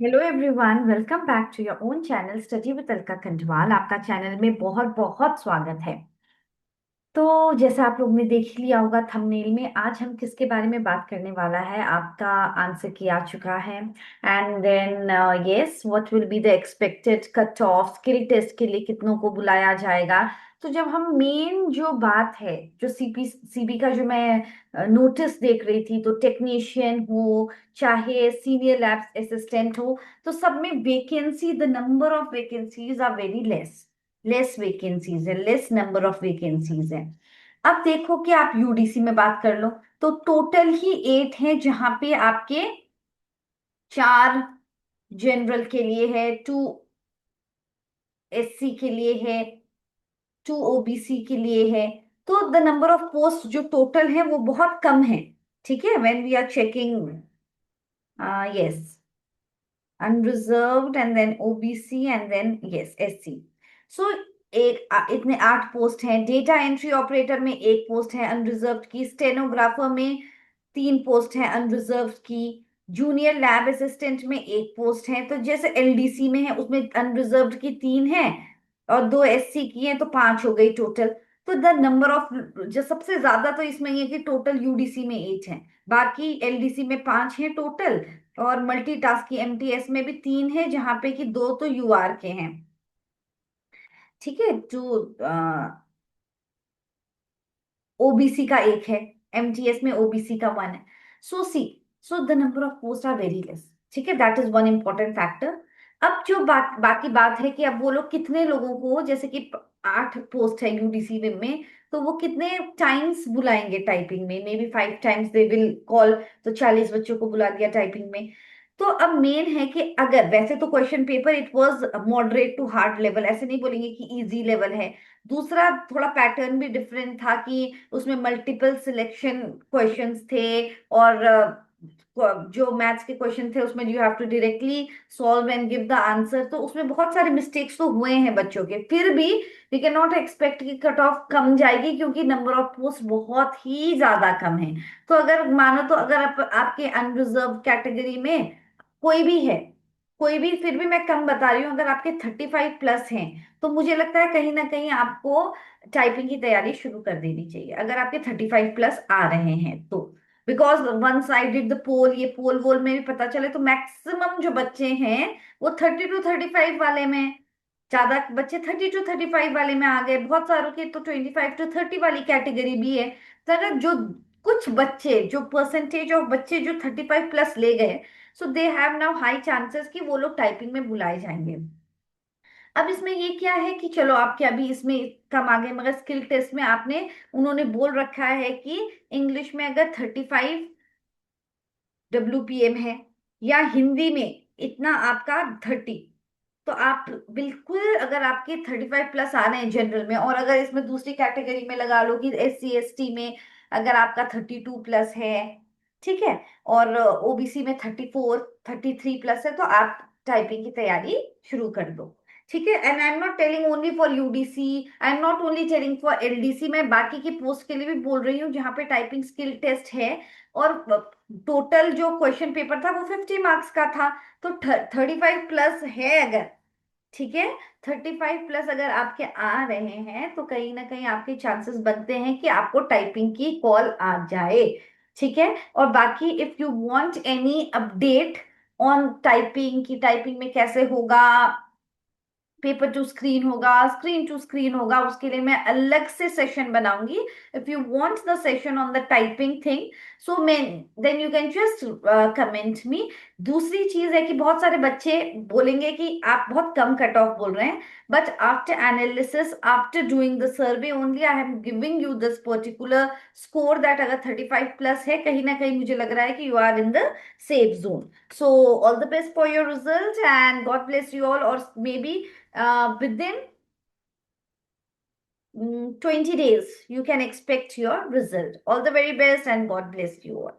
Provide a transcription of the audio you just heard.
Hello everyone, welcome back to your own channel study with Alka Khandwal. आपका channel में बहुत बहुत स्वागत है। तो जैसा आप लोग ने देख लिया होगा थंबनेल में, आज हम किसके बारे में बात करने वाला है आपका आंसर की आ चुका है। And then yes, what will be the expected cut off skill test के लिए कितनों को बुलाया जाएगा। तो जब हम मेन जो बात है, जो सीबी का जो मैं नोटिस देख रही थी, तो टेक्नीशियन हो चाहे सीनियर लैब असिस्टेंट हो, तो सब में vacancy, the number of vacancies are very less. Less vacancies है, लेस नंबर ऑफ वैकेंसीज है। अब देखो कि आप यूडीसी में बात कर लो, तो टोटल ही 8 हैं, जहां पे आपके 4 जनरल के लिए है, 2 एससी के लिए है, 2 ओबीसी के लिए है। तो द नंबर ऑफ पोस्ट जो टोटल है वो बहुत कम है। ठीक है, when we are checking, yes, unreserved and then OBC and then yes SC. So इतने 8 पोस्ट हैं। डेटा एंट्री ऑपरेटर में एक पोस्ट है अनरिजर्व्ड की, स्टेनोग्राफर में 3 पोस्ट है अनरिजर्व्ड की, जूनियर लैब असिस्टेंट में एक पोस्ट है। तो जैसे एलडीसी में है उसमें अनरिजर्व्ड की 3 है और 2 एससी की हैं, तो 5 हो गई टोटल। तो द नंबर ऑफ, जो सबसे ज्यादा तो इसमें ये कि टोटल यूडीसी में 8 है, बाकी एलडीसी में 5 है टोटल। और मल्टीटास्क की एमटीएस में भी 3 है, जहां पे कि 2 तो यूआर के हैं। ठीक है, जो ओबीसी का एक है, एमटीएस में ओबीसी का 1 है। So see, so the number of post are very less. ठीक है, that is one important factor. अब जो बाकी बात है कि अब वो लोग कितने लोगों को, जैसे कि 8 पोस्ट है यूडीसी में, तो वो कितने टाइम्स बुलाएंगे टाइपिंग में, may be 5 times they will call. तो 40 बच्चों को बुला दिया टाइपिंग में। तो अब मेन है कि अगर वैसे तो question paper it was moderate to hard level, ऐसे नहीं बोलेंगे कि इजी लेवल है। दूसरा, थोड़ा पैटर्न भी डिफरेंट था कि उसमें मल्टीपल सिलेक्शन क्वेश्चंस थे। और जो मैथ्स के क्वेश्चन थे उसमें you have to directly solve and give the answer. तो उसमें बहुत सारे मिस्टेक्स तो हुए हैं बच्चों के, फिर भी वी कैन नॉट एक्सपेक्ट कि कट ऑफ कम जाएगी, क्योंकि नंबर ऑफ पोस्ट बहुत ही ज्यादा कम है। तो अगर मानो, तो अगर आपके अनरिजर्व कैटेगरी में कोई भी है, कोई भी, फिर भी मैं कम बता रही हूँ, अगर आपके 35 प्लस हैं, तो मुझे लगता है कहीं ना कहीं आपको टाइपिंग की तैयारी शुरू कर देनी चाहिए, अगर आपके 35 प्लस आ रहे हैं तो। Because one side did the poll, ये पोल वोल में भी पता चले तो मैक्सिमम जो बच्चे हैं वो 30 to 35 वाले में, ज्यादा बच्चे 30 to 35 वाले में आ गए, बहुत सारों के तो 25 to 30 वाली कैटेगरी भी है। तो अगर जो कुछ बच्चे, जो परसेंटेज ऑफ बच्चे जो 35 प्लस ले गए, so they have now high chances कि वो लोग टाइपिंग में बुलाए जाएंगे। अब इसमें ये क्या है कि चलो आपके अभी इसमें कम आ गए, मगर स्किल टेस्ट में आपने, उन्होंने बोल रखा है कि इंग्लिश में अगर 35 WPM है, या हिंदी में इतना आपका 30, तो आप बिल्कुल, अगर आपके 35 प्लस आ रहे हैं जनरल में, और अगर इसमें दूसरी कैटेगरी में लगा लो कि SC ST में अगर आपका 32 प्लस है, ठीक है, और ओबीसी में 34 33 प्लस है, तो आप टाइपिंग की तैयारी शुरू कर दो। ठीक है, and I am not telling only for UDC, I am not only telling for LDC, मैं बाकी की पोस्ट के लिए भी बोल रही हूँ जहाँ पे टाइपिंग स्किल टेस्ट है। और टोटल जो क्वेश्चन पेपर था वो 50 मार्क्स का था। तो 35 प्लस है अगर, ठीक है, 35 प्लस अगर आपके आ रहे हैं, तो कहीं ना कहीं आपके चांसेस बनते हैं कि आपको टाइपिंग की कॉल आ जाए। ठीक है, और बाकी if you want any update on typing, की टाइपिंग में कैसे होगा, पेपर टू स्क्रीन होगा, स्क्रीन टू स्क्रीन होगा, उसके लिए मैं अलग से सेशन बनाऊंगी। If you want the session on the typing thing, so मैं, then you can just comment me. दूसरी चीज है कि बहुत सारे बच्चे बोलेंगे कि आप बहुत कम कट ऑफ बोल रहे हैं, but after analysis, after doing the survey only, I am giving you this particular score, that अगर 35 प्लस है, कहीं ना कहीं मुझे लग रहा है कि you are in the safe zone. So all the best for your result and God bless you all. और maybe within 20 days you can expect your result. All the very best and God bless you all.